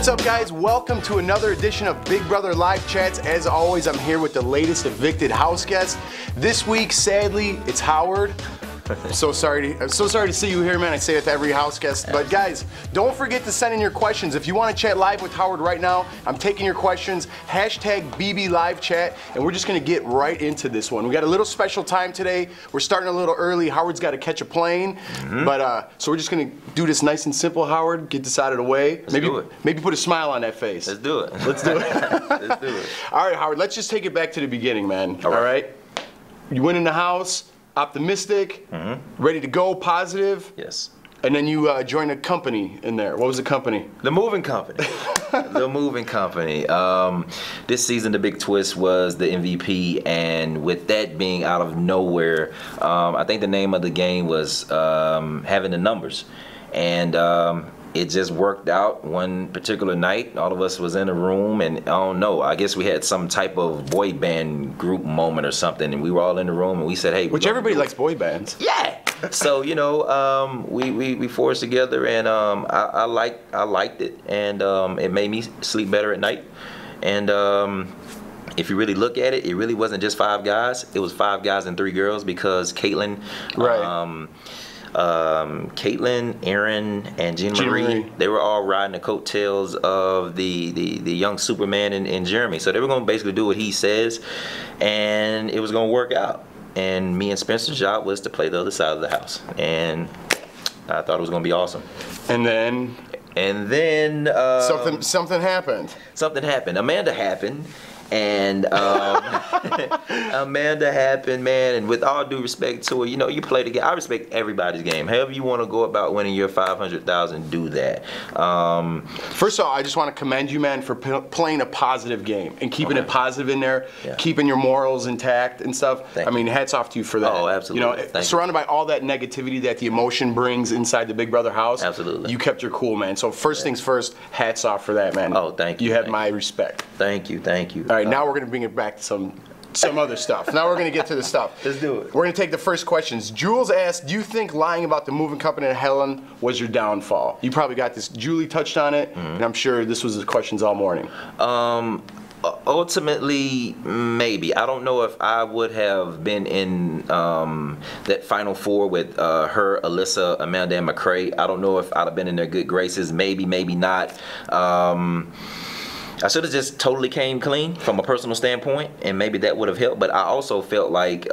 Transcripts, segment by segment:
What's up, guys? Welcome to another edition of Big Brother Live Chats. As always, I'm here with the latest evicted house guest. This week, sadly, it's Howard. I'm so sorry to see you here, man. I say it to every house guest. But guys, don't forget to send in your questions. If you want to chat live with Howard right now, I'm taking your questions. Hashtag BB Live Chat, and we're just going to get right into this one. We got a little special time today. We're starting a little early. Howard's got to catch a plane. But so we're just going to do this nice and simple, Howard. Get this out of the way. Let's do it. Maybe put a smile on that face. Let's do it. Let's do it. Let's do it. All right, Howard, let's just take it back to the beginning, man. All right? You went in the house, optimistic, ready to go, positive. Yes. And then you joined a company in there. What was the company? The Moving Company. The Moving Company. This season, the big twist was the MVP, and with that being out of nowhere, I think the name of the game was having the numbers. And it just worked out one particular night. All of us was in a room, and I don't know, I guess we had some type of boy band group moment or something, and we were all in the room, and we said, hey. Which everybody likes boy bands. Yeah. So, you know, we forged together, and I liked it, and it made me sleep better at night. And if you really look at it, it really wasn't just 5 guys. It was 5 guys and 3 girls, because Caitlin, Caitlin, Aaron, and Jean Marie, they were all riding the coattails of the young Superman and Jeremy. So they were going to basically do what he says, and it was going to work out. And me and Spencer's job was to play the other side of the house, and I thought it was going to be awesome. And then something happened. Something happened. Amanda happened. And Amanda happened, man, and with all due respect to her, you know, you play the game. I respect everybody's game. However you want to go about winning your $500,000, do that. First of all, I just want to commend you, man, for playing a positive game and keeping it positive in there, keeping your morals intact and stuff. I mean, hats off to you for that. Oh, absolutely. You know, surrounded by all that negativity that the emotion brings inside the Big Brother house. Absolutely. You kept your cool, man. So first things first, hats off for that, man. Oh, thank you. You have my respect. Thank you. Thank you. All right, now we're going to bring it back to some other stuff. Now we're going to get to the stuff. Let's do it. We're going to take the first questions. Jules asked, do you think lying about the moving company to Helen was your downfall? You probably got this. Julie touched on it, and I'm sure this was the questions all morning. Ultimately, maybe. I don't know if I would have been in that Final Four with her, Alyssa, Amanda, and McCrae. I don't know if I'd have been in their good graces. Maybe, maybe not. I should have just totally came clean from a personal standpoint, and maybe that would have helped. But I also felt like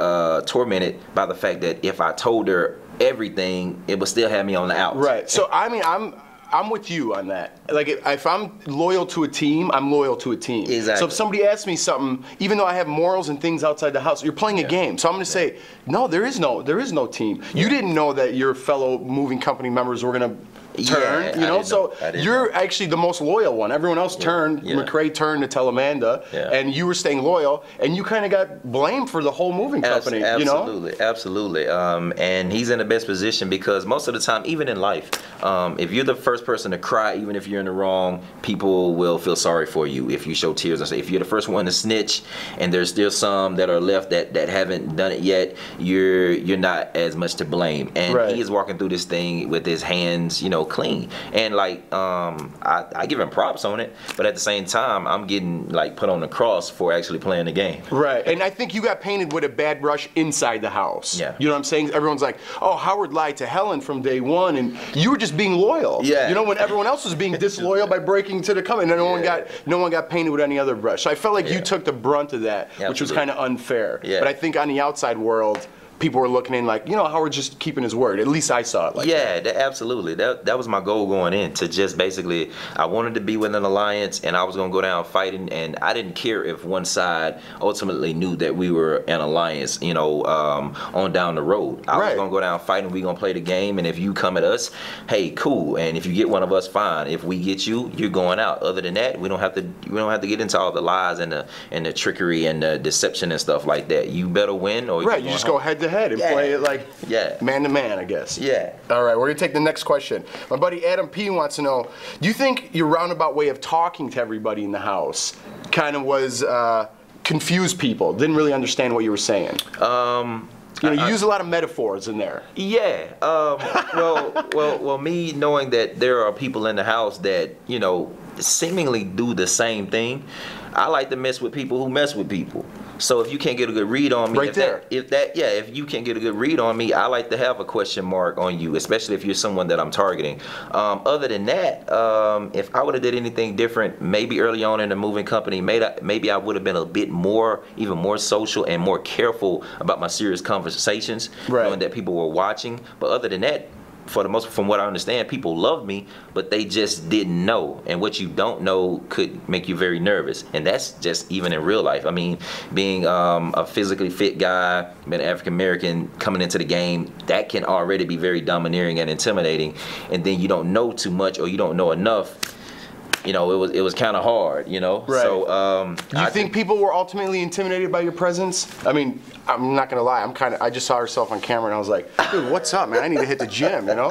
tormented by the fact that if I told her everything, it would still have me on the outs. Right. So I mean, I'm with you on that. Like, if I'm loyal to a team, I'm loyal to a team. Exactly. So if somebody asks me something, even though I have morals and things outside the house, you're playing a game. So I'm going to say, no, there is no team. You didn't know that your fellow moving company members were going to turn, you know, so you're actually the most loyal one. Everyone else turned. McCrae turned to tell Amanda, and you were staying loyal, and you kind of got blamed for the whole moving company. Absolutely, you know? Absolutely. And he's in the best position, because most of the time, even in life, if you're the first person to cry, even if you're in the wrong, people will feel sorry for you if you show tears. If you're the first one to snitch, and there's still some that are left that haven't done it yet, you're not as much to blame. And he is walking through this thing with his hands, you know, clean. And like, I give him props on it, but at the same time, I'm getting like put on the cross for actually playing the game. Right. And I think you got painted with a bad brush inside the house. Yeah. You know what I'm saying? Everyone's like, oh, Howard lied to Helen from day one, and you were just being loyal. Yeah. You know, when everyone else was being disloyal by breaking to the company, and no one got painted with any other brush. So I felt like you took the brunt of that, which was kind of unfair. Yeah. But I think on the outside world, people were looking in like, you know, Howard's just keeping his word. At least I saw it like that. Absolutely. That was my goal going in, to just basically, I wanted to be with an alliance, and I was going to go down fighting, and I didn't care if one side ultimately knew that we were an alliance, you know, on down the road. I was going to go down fighting, we going to play the game, and if you come at us, hey, cool. And if you get one of us, fine. If we get you, you're going out. Other than that, we don't have to get into all the lies and the trickery and the deception and stuff like that. You better win, or you just go head to head and play it like man to man, I guess. Yeah. All right, we're gonna take the next question. My buddy Adam P wants to know, do you think your roundabout way of talking to everybody in the house kind of was confused people, didn't really understand what you were saying? You know, you use a lot of metaphors in there. Yeah. Well, me knowing that there are people in the house that, you know, seemingly do the same thing, I like to mess with people who mess with people. So if you can't get a good read on me, if you can't get a good read on me, I like to have a question mark on you, especially if you're someone that I'm targeting. Other than that, if I would have did anything different, maybe early on in the moving company, maybe I would have been a bit more, even more social and more careful about my serious conversations, knowing that people were watching. But other than that, for the most, from what I understand, people love me, but they just didn't know. And what you don't know could make you very nervous. And that's just even in real life. I mean, being a physically fit guy, being African American, coming into the game, that can already be very domineering and intimidating. And then you don't know too much, or you don't know enough. You know, it was kind of hard, you know. Right. So, you think people were ultimately intimidated by your presence? I mean, I'm not gonna lie. I just saw herself on camera and I was like, dude, what's up, man? I need to hit the gym, you know.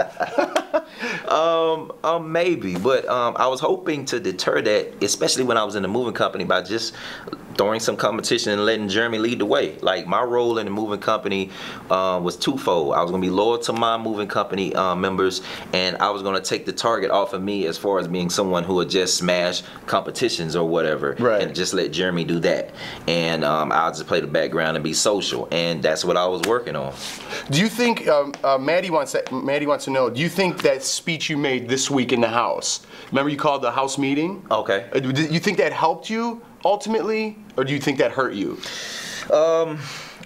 Maybe, but I was hoping to deter that, especially when I was in the moving company, by just throwing some competition and letting Jeremy lead the way. Like, my role in the moving company was twofold. I was gonna be loyal to my moving company members, and I was gonna take the target off of me as far as being someone who would just smash competitions or whatever, and just let Jeremy do that. And I'll just play the background and be social, and that's what I was working on. Do you think Maddie wants to know? Do you think that speech you made this week in the house? Remember you called the house meeting? Okay. Do you think that helped you ultimately, or do you think that hurt you?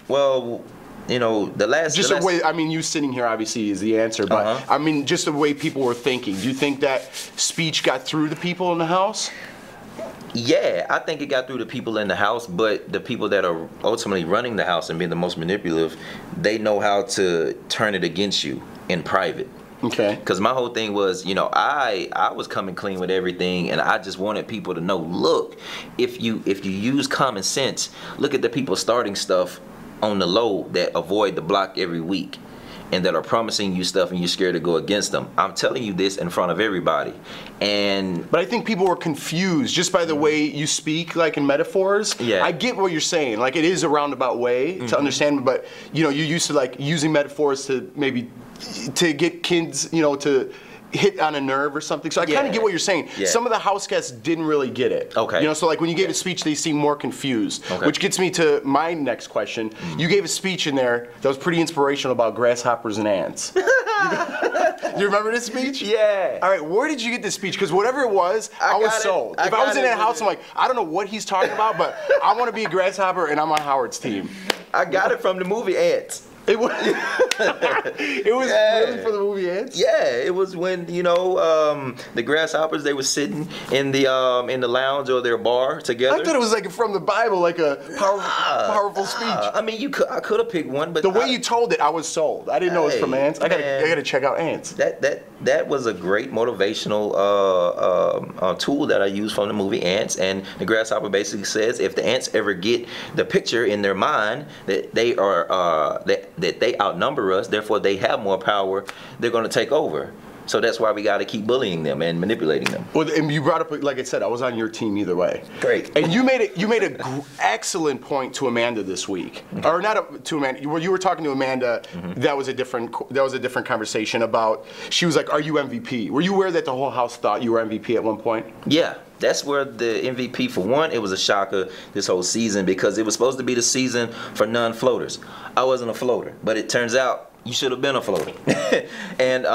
Well, you know, the last way, I mean, you sitting here obviously is the answer, but I mean, just the way people were thinking. Do you think that speech got through to people in the house? Yeah, I think it got through to people in the house, but the people that are ultimately running the house and being the most manipulative, they know how to turn it against you in private. Okay. Because my whole thing was, you know, I was coming clean with everything, and I just wanted people to know, look, if you use common sense, look at the people starting stuff on the low that avoid the block every week and that are promising you stuff and you're scared to go against them. I'm telling you this in front of everybody. But I think people were confused just by the way you speak, like in metaphors. Yeah. I get what you're saying. Like, it is a roundabout way to understand, but you know, you're used to like using metaphors to maybe to get kids, you know, to hit on a nerve or something. So I kind of get what you're saying. Yeah. Some of the house guests didn't really get it. Okay. You know, so like when you gave a speech, they seemed more confused. Okay. Which gets me to my next question. You gave a speech in there that was pretty inspirational about grasshoppers and ants. You remember this speech? Yeah. All right, where did you get this speech? Because whatever it was, I was sold. If I was in that house, I'm like, I don't know what he's talking about, but I want to be a grasshopper and I'm on Howard's team. I got it from the movie Ants. It was, it was really for the movie Ants? Yeah, it was when, you know, the grasshoppers, they were sitting in the lounge or their bar together. I thought it was like from the Bible, like a powerful speech. I mean, I could have picked one, but the way you told it, I was sold. I didn't know it was from Ants. I gotta check out Ants. That was a great motivational tool that I used from the movie Ants, and the grasshopper basically says if the ants ever get the picture in their mind that they are that they outnumber us, therefore they have more power, they're going to take over. So that's why we got to keep bullying them and manipulating them. Well, and you brought up, like I said, I was on your team either way. Great. And you made an excellent point to Amanda this week, or not to Amanda. You were talking to Amanda. That was a different conversation about. She was like, "Are you MVP?" Were you aware that the whole house thought you were MVP at one point? Yeah. That's where the MVP, for one, it was a shocker this whole season because it was supposed to be the season for non-floaters. I wasn't a floater, but it turns out you should have been a floater. And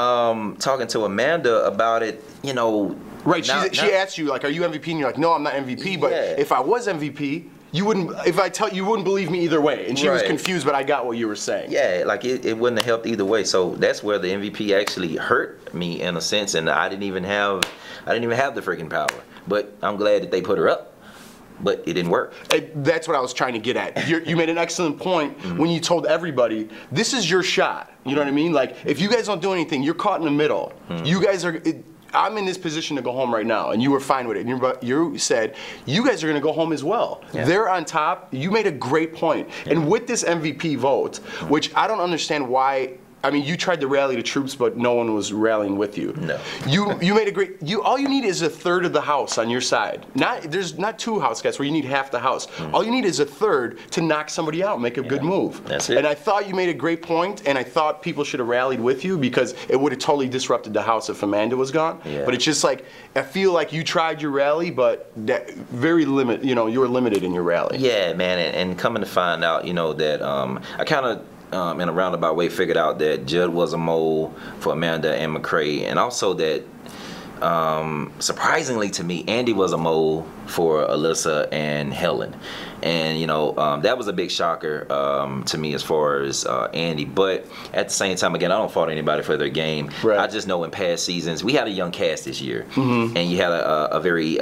talking to Amanda about it, you know. Right, she asked you, like, are you MVP? And you're like, no, I'm not MVP, but if I was MVP, you wouldn't believe me either way. And she was confused, but I got what you were saying. Yeah, like it wouldn't have helped either way. So that's where the MVP actually hurt me in a sense, and I didn't even have the freaking power. But I'm glad that they put her up, but it didn't work. That's what I was trying to get at. You made an excellent point when you told everybody, this is your shot. You know what I mean? Like, if you guys don't do anything, you're caught in the middle. You guys are, I'm in this position to go home right now, and you were fine with it. And you said, you guys are going to go home as well. Yeah. They're on top. You made a great point. And with this MVP vote, which I don't understand why I mean, you tried to rally the troops, but no one was rallying with you. No. You made a great. All you need is a third of the house on your side. There's not 2 house guests where you need half the house. All you need is a third to knock somebody out, make a good move. That's it. And I thought you made a great point, and I thought people should have rallied with you because it would have totally disrupted the house if Amanda was gone. Yeah. But it's just like I feel like you tried your rally, but that very limit. You know, you were limited in your rally. Yeah, man, and coming to find out, you know, that I kind of. In a roundabout way, figured out that Judd was a mole for Amanda and McCray, and also that, surprisingly to me, Andy was a mole for Alyssa and Helen. And, you know, that was a big shocker to me as far as Andy. But at the same time, again, I don't fault anybody for their game. Right. I just know in past seasons, we had a young cast this year. And you had a very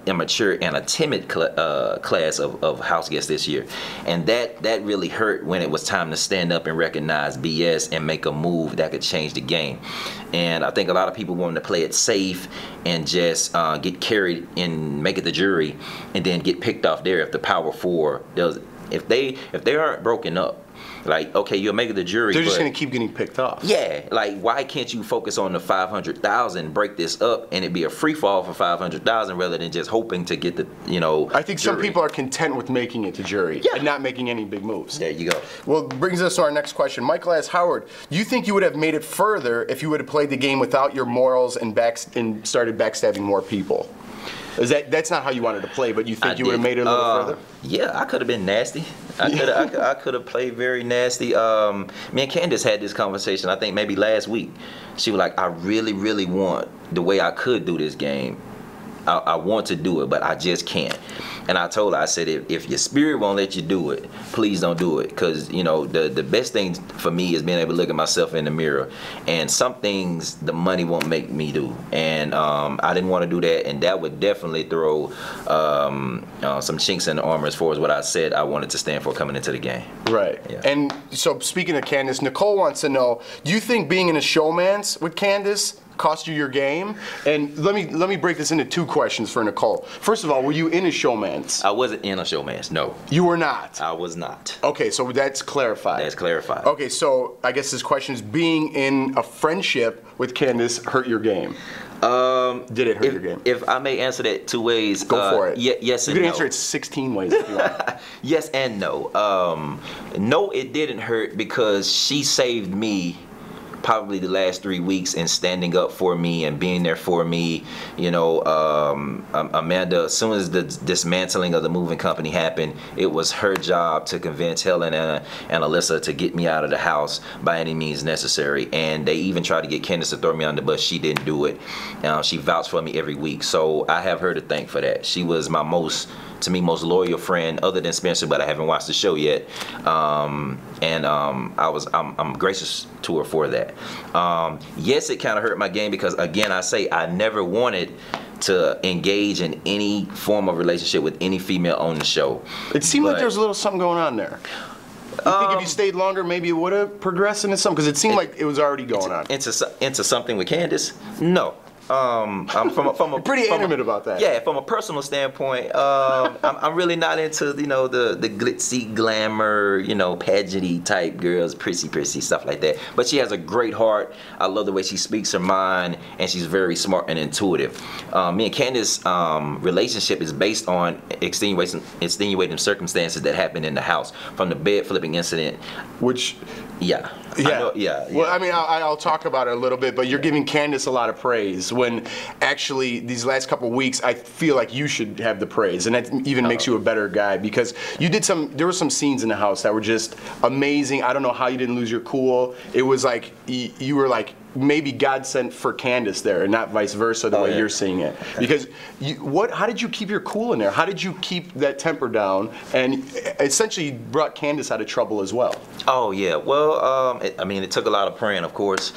immature and a timid class of house guests this year. And that really hurt when it was time to stand up and recognize BS and make a move that could change the game. And I think a lot of people wanted to play it safe and just get carried and make it the jury and then get picked off there if the Power Four does. If they aren't broken up, like, okay, you'll make it the jury. They're just going to keep getting picked off. Yeah, like, why can't you focus on the 500,000, break this up, and it be a free fall for 500,000 rather than just hoping to get the, you know, I think jury. some people are content with making it to jury and not making any big moves. There you go. Well, brings us to our next question. Michael asks, Howard, do you think you would have made it further if you would have played the game without your morals and started backstabbing more people? That's not how you wanted to play, but you think you would have made it a little further? Yeah, I could have been nasty. I could have played very nasty. Me and Candace had this conversation, I think maybe last week. She was like, I really, really want the way I could do this game. I want to do it, but I just can't. And I told her, I said, if your spirit won't let you do it, please don't do it. Because, you know, the best thing for me is being able to look at myself in the mirror. And some things the money won't make me do. And I didn't want to do that. And that would definitely throw some chinks in the armor as far as what I said I wanted to stand for coming into the game. Right. Yeah. And so speaking of Candace, Nicole wants to know, do you think being in a showmance with Candace cost you your game? And let me break this into 2 questions for Nicole. First of all, were you in a showmance? I wasn't in a showmance, no. You were not? I was not. Okay, so that's clarified. That's clarified. Okay, so I guess this question is, being in a friendship with Candace hurt your game? Did it hurt your game? If I may answer that 2 ways. Go for it. Yes and no. You can no. answer it 16 ways if you want. Yes and no. No, it didn't hurt because she saved me probably the last 3 weeks in standing up for me and being there for me. You know, Amanda, as soon as the dismantling of the moving company happened, it was her job to convince Helen and Alyssa to get me out of the house by any means necessary. And they even tried to get Candace to throw me on the bus. She didn't do it. She vouched for me every week. So I have her to thank for that. She was my most loyal friend, other than Spencer, but I haven't watched the show yet. I'm gracious to her for that. Yes, it kind of hurt my game because, again, I say I never wanted to engage in any form of relationship with any female on the show. It seemed like there was a little something going on there. You think if you stayed longer, maybe it would have progressed into something? Because it seemed like it was already going on. Into something with Candace? No. I'm You're pretty intimate about that. Yeah, from a personal standpoint, I'm really not into, you know, the glitzy glamour, you know, pageanty type girls, prissy stuff like that. But she has a great heart. I love the way she speaks her mind, and she's very smart and intuitive. Me and Candace relationship is based on extenuating circumstances that happened in the house, from the bed flipping incident. Which, yeah. Yeah. Well, I mean, I'll talk about it a little bit, but you're giving Candace a lot of praise when actually these last couple of weeks I feel like you should have the praise, and that even makes you a better guy because you did there were some scenes in the house that were just amazing. I don't know how you didn't lose your cool. It was like you were like maybe God sent for Candace there and not vice versa the way you're seeing it. Because how did you keep your cool in there? How did you keep that temper down and essentially brought Candace out of trouble as well? Oh yeah, well, it took a lot of praying, of course.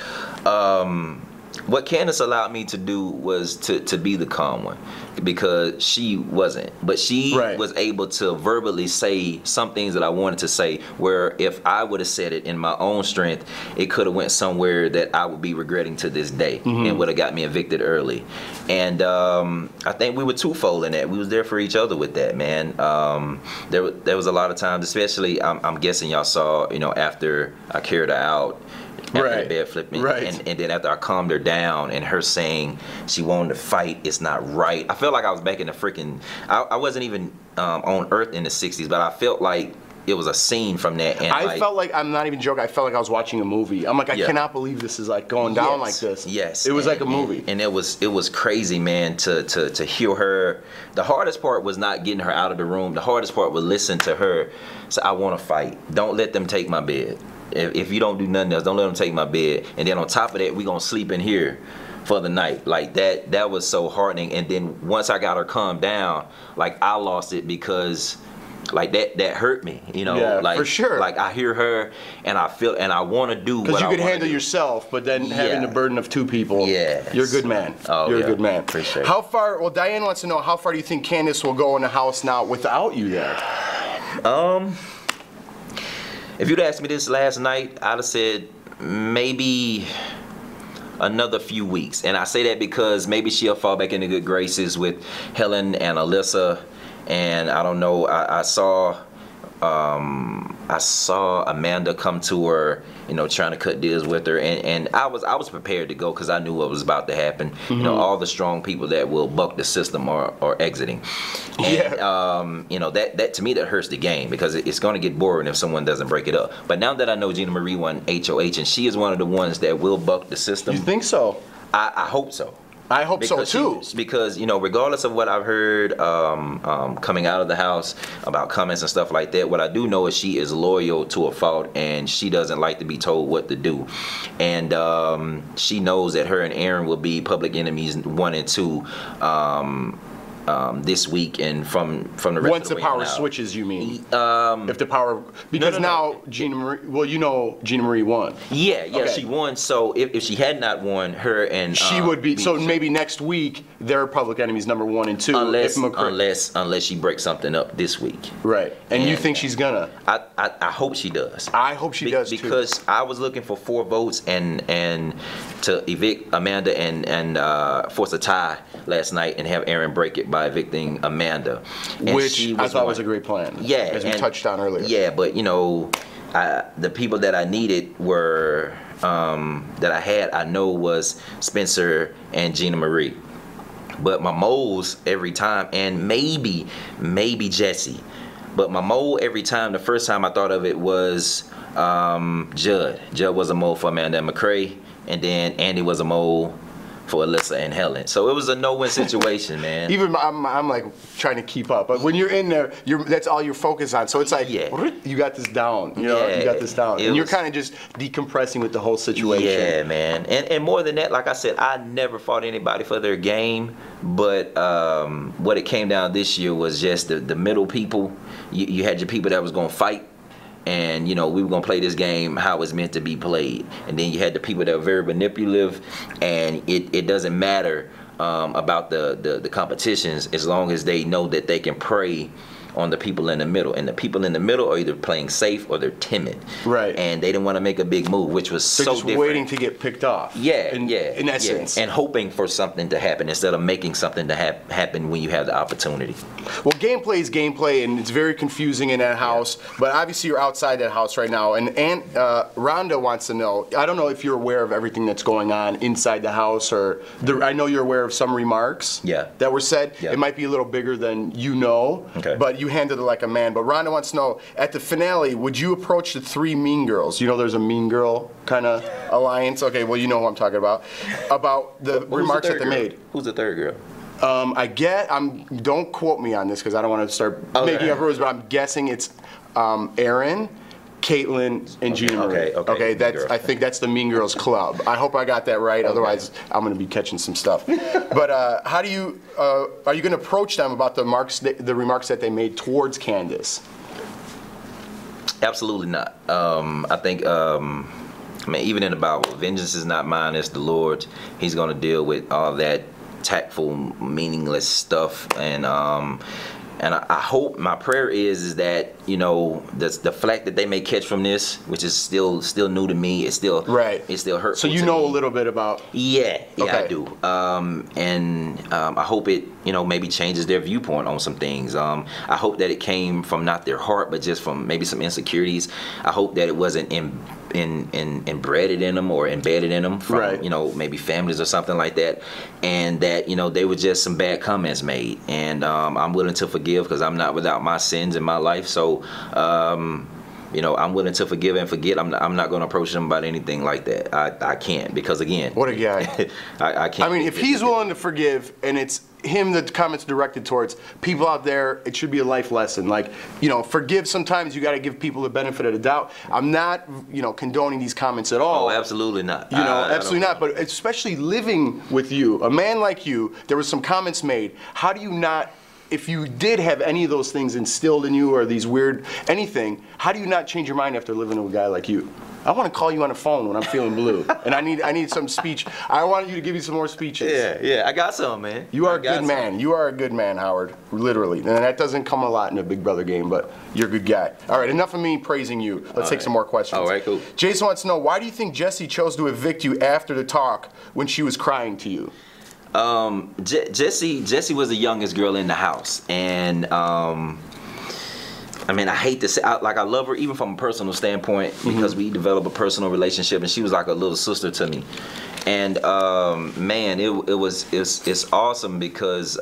What Candace allowed me to do was to be the calm one, because she wasn't. But she was able to verbally say some things that I wanted to say, where if I would have said it in my own strength, it could have went somewhere that I would be regretting to this day, and would have got me evicted early. And I think we were twofold in that. We was there for each other with that, man. There was a lot of times, especially I'm guessing y'all saw, you know, after I carried her out, after the bed flipping. Right. And then after I calmed her down and her saying she wanted to fight, it's not right. I felt like I was back in the freaking, I wasn't even on Earth in the 60s, but I felt like it was a scene from that. And I felt like, I'm not even joking, I felt like I was watching a movie. I'm like, I cannot believe this is like going down like this. Yes. It was like a movie. And it was crazy, man, to hear her. The hardest part was not getting her out of the room. The hardest part was listening to her say, I want to fight. Don't let them take my bed. If you don't do nothing else, don't let them take my bed. And then on top of that, we gonna sleep in here for the night. Like that was so heartening. And then once I got her calmed down, like I lost it because like that hurt me, you know. Yeah, like for sure. Like I hear her and I feel and I want to do what I because you could wanna handle do. yourself, but then having the burden of two people. Yeah, you're a good man. Oh, you're yeah. a good man. Appreciate it. How far? Well, Diane wants to know how far do you think Candace will go in the house now without you there? If you'd asked me this last night, I'd have said maybe another few weeks. And I say that because maybe she'll fall back into good graces with Helen and Alyssa. And I don't know, I saw Amanda come to her, you know, trying to cut deals with her, and I was prepared to go because I knew what was about to happen. You know, all the strong people that will buck the system are exiting. And, you know, that to me that hurts the game because it's going to get boring if someone doesn't break it up. But now that I know Gina Marie won HOH and she is one of the ones that will buck the system. You think so? I hope so. I hope so too. Because, you know, regardless of what I've heard coming out of the house about comments and stuff like that, what I do know is she is loyal to a fault and she doesn't like to be told what to do. And she knows that her and Aaron will be public enemies 1 and 2 this week and from the rest Once of the the way power on out. switches, you mean? If the power, because now Gina Marie, well, you know Gina Marie won. Yeah, Okay. she won. So if she had not won, her and She would be, so maybe next week they're public enemies number 1 and 2. unless she breaks something up this week. Right. And you think she's gonna? I hope she does. I hope she does too. Because I was looking for 4 votes and to evict Amanda and force a tie last night and have Aaron break it by evicting Amanda. And Which I thought was a great plan. Yeah. As we touched on earlier. Yeah, but you know, the people that I needed were I know was Spencer and Gina Marie. But my moles every time, and maybe Jesse. But my mole every time, the first time I thought of it was Judd. Judd was a mole for Amanda and McCrae, and then Andy was a mole for Alyssa and Helen. So it was a no-win situation, man. Even I'm like trying to keep up, but when you're in there, that's all you're focused on. So it's like, you got this down, you know, you got this down, and you're kind of just decompressing with the whole situation. Yeah, man. And more than that, like I said, I never fought anybody for their game, but what it came down this year was just the middle people. You had your people that was gonna fight. And you know, we were gonna play this game how it's meant to be played. And then you had the people that were very manipulative, and it doesn't matter about the competitions as long as they know that they can prey on the people in the middle. And the people in the middle are either playing safe or they're timid. Right. And they didn't want to make a big move, which was they're so just different. waiting to get picked off. Yeah, in essence. And hoping for something to happen instead of making something to happen when you have the opportunity. Well, gameplay is gameplay, and it's very confusing in that house. But obviously, you're outside that house right now. And Rhonda wants to know, I don't know if you're aware of everything that's going on inside the house, or I know you're aware of some remarks that were said. It might be a little bigger than you know, but you handled it like a man. But Rhonda wants to know, at the finale, would you approach the 3 mean girls? You know, there's a mean girl kind of alliance. Okay, well, you know who I'm talking about. About the remarks that they made. Who's the third girl? Don't quote me on this because I don't want to start making up rules, but I'm guessing it's Aaron, Caitlin, and Gina Marie. Okay, I think that's the Mean Girls Club. I hope I got that right. Otherwise, I'm going to be catching some stuff. But how do you are you going to approach them about the remarks that they made towards Candace? Absolutely not. I think. I mean, even in the Bible, vengeance is not mine, it's the Lord's. He's going to deal with all that tactful, meaningless stuff, and I hope, my prayer is that, you know, the flack that they may catch from this, which is still new to me, it's still hurtful. So you know a little bit about. I do, and I hope it, you know, maybe changes their viewpoint on some things. I hope that it came from not their heart, but just from maybe some insecurities. I hope that it wasn't embedded in them or embedded in them from right. you know, maybe families or something like that, and that, you know, they were just some bad comments made, and I'm willing to forgive because I'm not without my sins in my life. So you know, I'm willing to forgive and forget. I'm not going to approach them about anything like that. I can't, because again, what a guy. I can't. I mean, if he's willing to forgive and it's him the comments directed towards, people out there, it should be a life lesson. Like, you know, forgive. Sometimes you got to give people the benefit of the doubt. I'm not, you know, condoning these comments at all. Oh, absolutely not. You know, absolutely not. But especially living with you, a man like you, there was some comments made. How do you not, if you did have any of those things instilled in you or these weird anything, how do you not change your mind after living with a guy like you? I want to call you on the phone when I'm feeling blue, and I need some speech. I want you to give me some more speeches. Yeah, I got some, man. You are a good man. You are a good man, Howard. Literally, and that doesn't come a lot in a Big Brother game, but you're a good guy. All right, enough of me praising you. Let's take some more questions. All right, cool. Jason wants to know, why do you think Jessie chose to evict you after the talk when she was crying to you? Jessie was the youngest girl in the house, and I mean, I hate to say, like, I love her even from a personal standpoint, because we developed a personal relationship, and she was like a little sister to me. And man, it's awesome because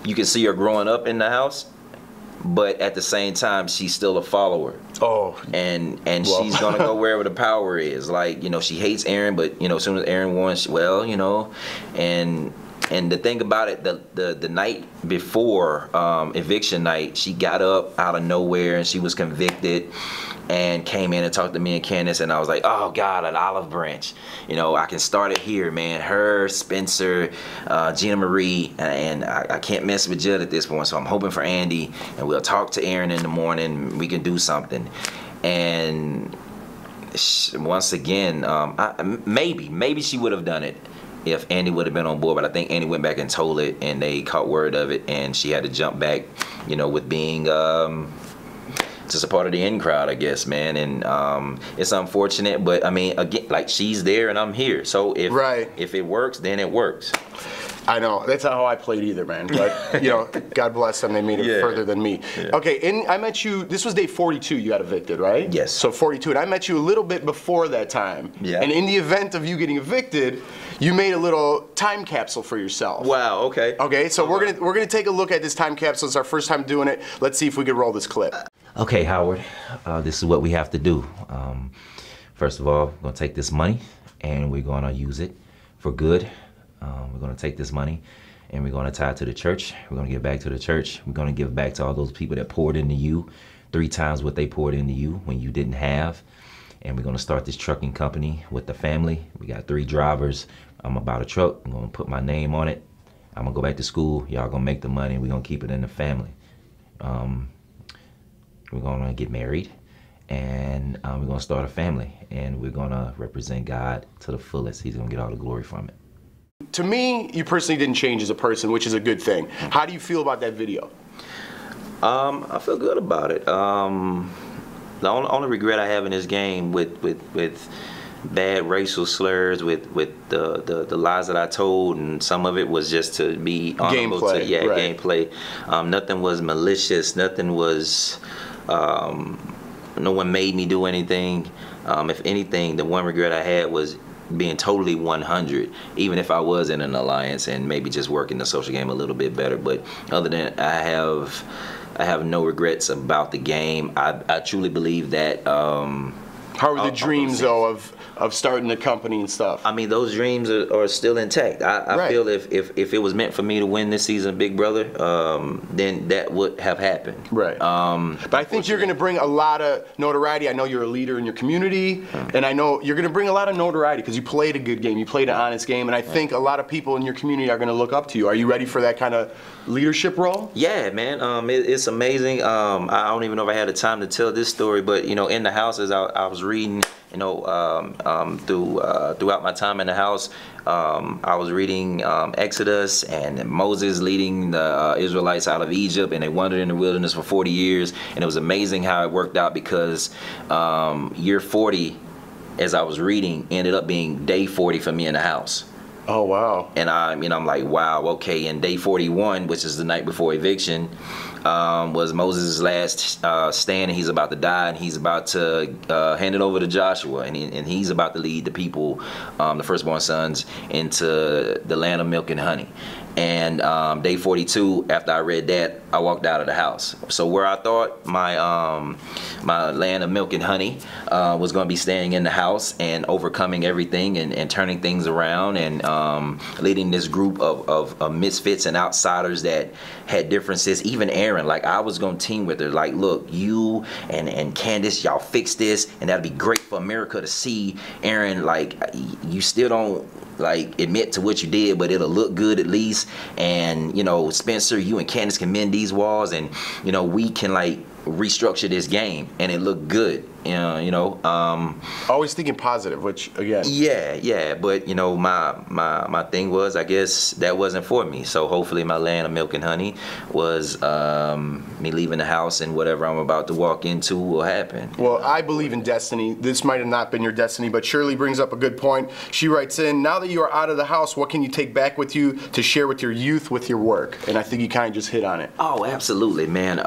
you can see her growing up in the house, but at the same time, she's still a follower. Oh. And she's gonna go wherever the power is. Like, you know, she hates Aaron, but you know, as soon as Aaron won, well, you know, and the thing about it, the night before eviction night, she got up out of nowhere and she was convicted and came in and talked to me and Candace, and I was like, oh God, an olive branch. You know, I can start it here, man. Her, Spencer, Gina Marie, and I can't mess with Judd at this point, so I'm hoping for Andy, and we'll talk to Aaron in the morning. We can do something. And once again, maybe she would have done it if Andy would have been on board, but I think Andy went back and told it, and they caught word of it, and she had to jump back, you know, with being just a part of the in crowd, I guess, man. And it's unfortunate, but I mean, again, like, she's there and I'm here, so if it works, then it works. I know, that's not how I played either, man. But, you know, God bless them, they made it further than me. Yeah. Okay, and I met you, this was day 42 you got evicted, right? Yes. So 42, and I met you a little bit before that time. Yeah. And in the event of you getting evicted, you made a little time capsule for yourself. Wow, okay. Okay, so we're gonna take a look at this time capsule. It's our first time doing it. Let's see if we can roll this clip. Okay, Howard, this is what we have to do. First of all, we're gonna take this money and we're gonna use it for good. We're going to take this money and we're going to tie it to the church. We're going to give back to the church. We're going to give back to all those people that poured into you 3 times what they poured into you when you didn't have. And we're going to start this trucking company with the family. We got 3 drivers. I'm about a truck. I'm going to put my name on it. I'm going to go back to school. Y'all going to make the money. We're going to keep it in the family. We're going to get married. And we're going to start a family. And we're going to represent God to the fullest. He's going to get all the glory from it. To me, you personally didn't change as a person, which is a good thing. How do you feel about that video? I feel good about it. The only regret I have in this game with bad racial slurs, with the lies that I told, and some of it was just to be honorable. Gameplay. Nothing was malicious. Nothing was. No one made me do anything. If anything, the one regret I had was being totally 100, even if I was in an alliance and maybe just working the social game a little bit better. But other than that, I have no regrets about the game. I truly believe that. How are the dreams though of starting the company and stuff? I mean, those dreams are still intact. I feel if it was meant for me to win this season, Big Brother, then that would have happened. Right. But I think you're going to bring a lot of notoriety. I know you're a leader in your community, and I know you're going to bring a lot of notoriety because you played a good game, you played an honest game, and I think a lot of people in your community are going to look up to you. Are you ready for that kind of leadership role? Yeah, man. It's amazing. I don't even know if I had the time to tell this story, but you know, in the house as I was reading, you know, throughout my time in the house, I was reading Exodus and Moses leading the Israelites out of Egypt, and they wandered in the wilderness for 40 years, and it was amazing how it worked out because year 40, as I was reading, ended up being day 40 for me in the house. Oh, wow. And I'm like, wow, okay, and day 41, which is the night before eviction, was Moses' last stand, and he's about to die, and he's about to hand it over to Joshua, and he's about to lead the people, the firstborn sons, into the land of milk and honey. And day 42, after I read that, I walked out of the house. So where I thought my my land of milk and honey was going to be staying in the house and overcoming everything and turning things around and leading this group of misfits and outsiders that had differences. Even Aaron, like I was going to team with her. Like, look, you and Candace, y'all fix this, and that'd be great for America to see. Aaron, like, you still don't like admit to what you did, but it'll look good at least. And you know, Spencer, you and Candace can mend these walls, and you know, we can like restructure this game and it looked good. Always thinking positive, which again, yeah, but you know, my thing was, I guess that wasn't for me. So hopefully my land of milk and honey was me leaving the house, and whatever I'm about to walk into will happen. Well, I believe in destiny. This might have not been your destiny, but Shirley brings up a good point. She writes in, now that you are out of the house, what can you take back with you to share with your youth, with your work? And I think you kind of just hit on it. Oh, absolutely, man.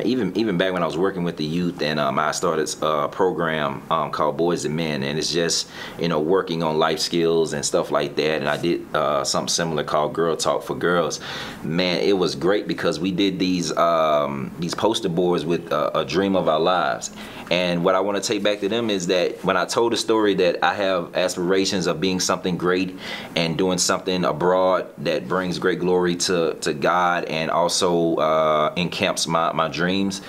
Even back when I was working with the youth, and I started a program called Boys and Men, and it's just, you know, working on life skills and stuff like that. And I did something similar called Girl Talk for Girls. Man, it was great because we did these poster boards with a dream of our lives. And what I want to take back to them is that when I told the story that I have aspirations of being something great and doing something abroad that brings great glory to God, and also encamps my dreams,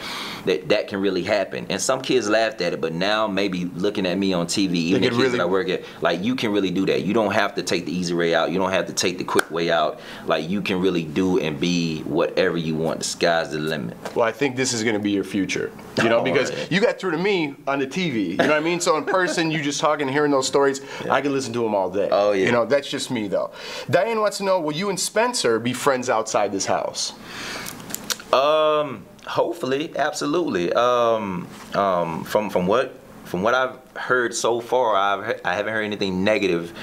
that can really happen. And some kids laughed at it, but now maybe looking at me on TV, even the kids really, that I work at, like, you can really do that. You don't have to take the easy way out. You don't have to take the quick way out. Like, you can really do and be whatever you want. The sky's the limit. Well, I think this is going to be your future, you know, because you got through to me on the TV, you know what I mean? So in person, you just talking and hearing those stories, yeah. I can listen to them all day. Oh, yeah. You know, that's just me, though. Diane wants to know, will you and Spencer be friends outside this house? Hopefully, absolutely. From what I've heard so far, I haven't heard anything negative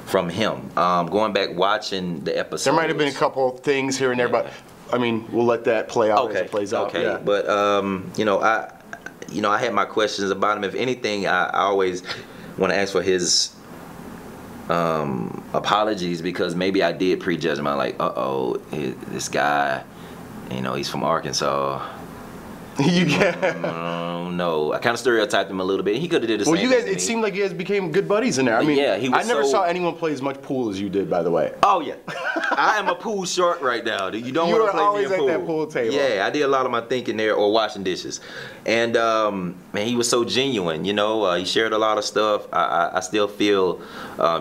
from him. Going back watching the episode, there might have been a couple things here and there, but I mean, we'll let that play out as it plays out. Okay, yeah. But I had my questions about him. If anything, I always want to ask for his apologies, because maybe I did prejudge him. I'm like, this guy, you know, he's from Arkansas. No, I kind of stereotyped him a little bit. He could have did the same. Well, you guys, it seemed like you guys became good buddies in there. I mean, yeah, I never saw anyone play as much pool as you did, by the way. Oh yeah, I am a pool shark right now. You don't want to play me in pool. You were always at that pool table. Yeah, I did a lot of my thinking there, or washing dishes. And man, he was so genuine. You know, he shared a lot of stuff. I still feel,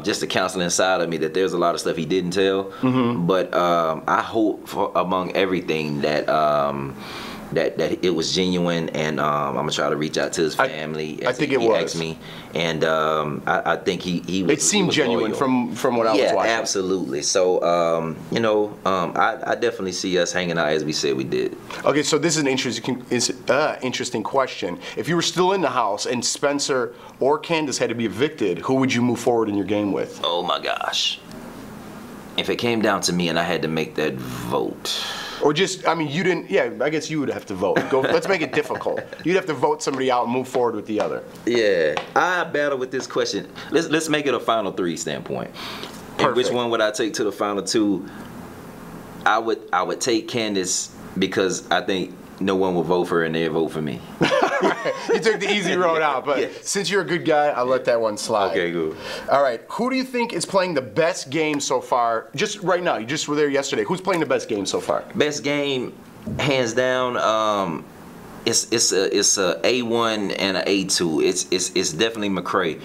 just the counseling side of me, that there's a lot of stuff he didn't tell. Mm-hmm. But I hope among everything that that it was genuine, and I'm gonna try to reach out to his family. I think he asked me, and I think he was. It seemed genuine from what I was watching. Yeah, absolutely. So I definitely see us hanging out as we said we did. Okay, so this is an interesting question. If you were still in the house and Spencer or Candace had to be evicted, who would you move forward in your game with? Oh my gosh! If it came down to me and I had to make that vote. Or just, I mean, you didn't, yeah, I guess you would have to vote. Let's make it difficult. You'd have to vote somebody out and move forward with the other. Yeah, I battle with this question. Let's make it a final three standpoint. And which one would I take to the final two? I would take Candace, because I think no one will vote for her and they'll vote for me. You took the easy road out, but yes. Since you're a good guy, I'll let that one slide. Okay, good. All right, who do you think is playing the best game so far? Just right now, you just were there yesterday. Who's playing the best game so far? Best game, hands down. It's a A1 and a A2. It's definitely McCray.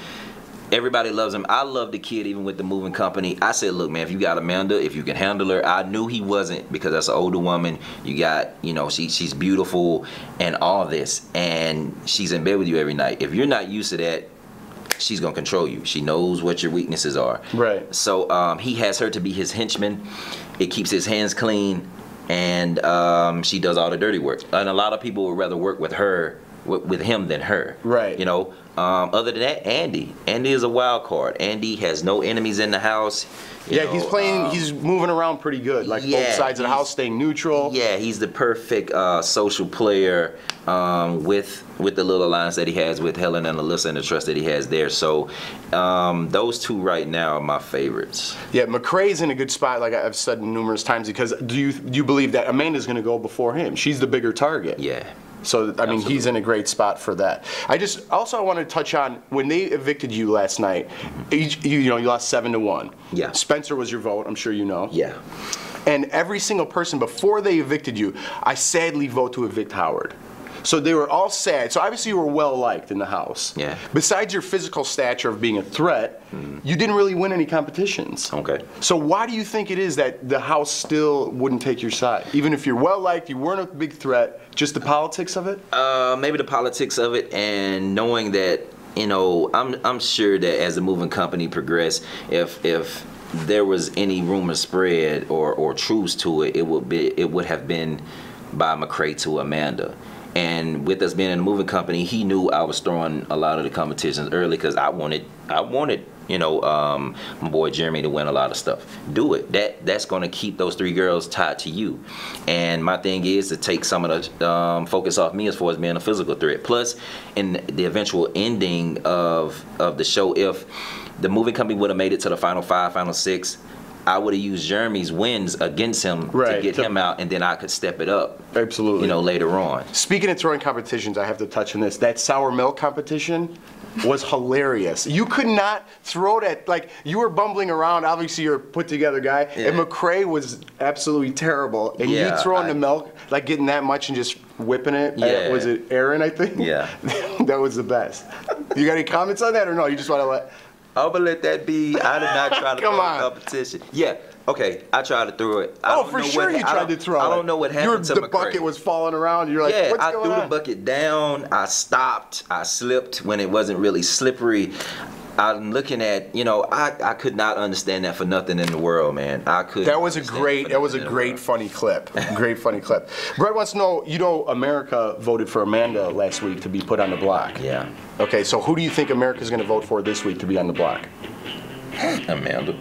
Everybody loves him. I love the kid, even with the moving company. I said, look, man, if you got Amanda, if you can handle her. I knew he wasn't, because that's an older woman. You got, you know, she's beautiful and all this, and she's in bed with you every night. If you're not used to that, she's gonna control you. She knows what your weaknesses are. Right. So he has her to be his henchman. It keeps his hands clean, and she does all the dirty work. And a lot of people would rather work with her with him than her. Right. You know. Other than that, Andy is a wild card. Andy has no enemies in the house. You know, he's playing. He's moving around pretty good. Like both sides of the house, staying neutral. Yeah, he's the perfect social player with the little alliance that he has with Helen and Alyssa and the trust that he has there. So those two right now are my favorites. Yeah, McCrae's in a good spot, like I've said numerous times, because do you believe that Amanda's going to go before him? She's the bigger target. Yeah. So, I mean, he's in a great spot for that. I want to touch on, when they evicted you last night, you lost 7-1. Yeah. Spencer was your vote, I'm sure you know. Yeah. And every single person, before they evicted you, I sadly vote to evict Howard. So they were all sad. So obviously you were well liked in the house. Yeah. Besides your physical stature of being a threat, you didn't really win any competitions. Okay. So why do you think it is that the house still wouldn't take your side? Even if you're well liked, you weren't a big threat, just the politics of it? Maybe the politics of it, and knowing that, you know, I'm sure that as the moving company progressed, if there was any rumor spread or truths to it, it would have been by McCrae to Amanda. And with us being in the moving company, he knew I was throwing a lot of the competitions early because I wanted, you know, my boy Jeremy to win a lot of stuff. Do it. That's going to keep those three girls tied to you. And my thing is to take some of the focus off me as far as being a physical threat. Plus, in the eventual ending of the show, if the moving company would have made it to the final 5, final 6, I would have used Jeremy's wins against him to get him out, and then I could step it up. Absolutely. You know, later on. Speaking of throwing competitions, I have to touch on this. That sour milk competition was hilarious. You could not throw that, like, you were bumbling around. Obviously, you're a put together guy. Yeah. And McCrae was absolutely terrible. And you throwing the milk, like getting that much and just whipping it. Yeah. Was it Aaron, I think? Yeah. That was the best. You got any comments on that or no? You just want to let... I'm gonna let that be. I did not try to throw a competition. Yeah, okay, I tried to throw it. For sure you tried to throw it. I don't know what happened to the McCrae. bucket was falling around. You're like, what's going on? I threw the bucket down. I stopped. I slipped when it wasn't really slippery. I'm looking at, you know, I could not understand that for nothing in the world, man. I could. That was a great funny clip. Great funny clip. Brett wants to know, you know, America voted for Amanda last week to be put on the block. Yeah. Okay, so who do you think America's going to vote for this week to be on the block? Amanda.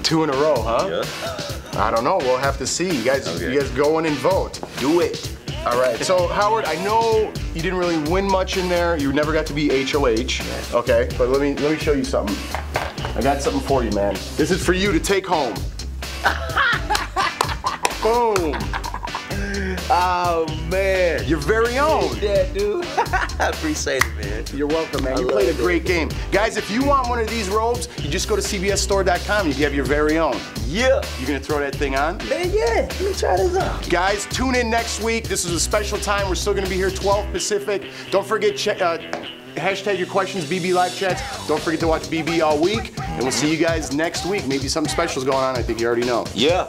2 in a row, huh? Yeah. I don't know. We'll have to see. You guys go in and vote. Do it. All right. So Howard, I know you didn't really win much in there. You never got to be HOH. Okay, but let me show you something. I got something for you, man. This is for you to take home. Boom. Oh man, your very own. Yeah, dude. I appreciate it, man. You're welcome, man. You played a great game. Guys, if you want one of these robes, you just go to cbsstore.com. You can have your very own. Yeah. You gonna throw that thing on? Man, yeah. Let me try this out. Guys, tune in next week. This is a special time. We're still gonna be here 12 Pacific. Don't forget, hashtag your questions, BB Live Chats. Don't forget to watch BB all week. And we'll see you guys next week. Maybe something special is going on. I think you already know. Yeah.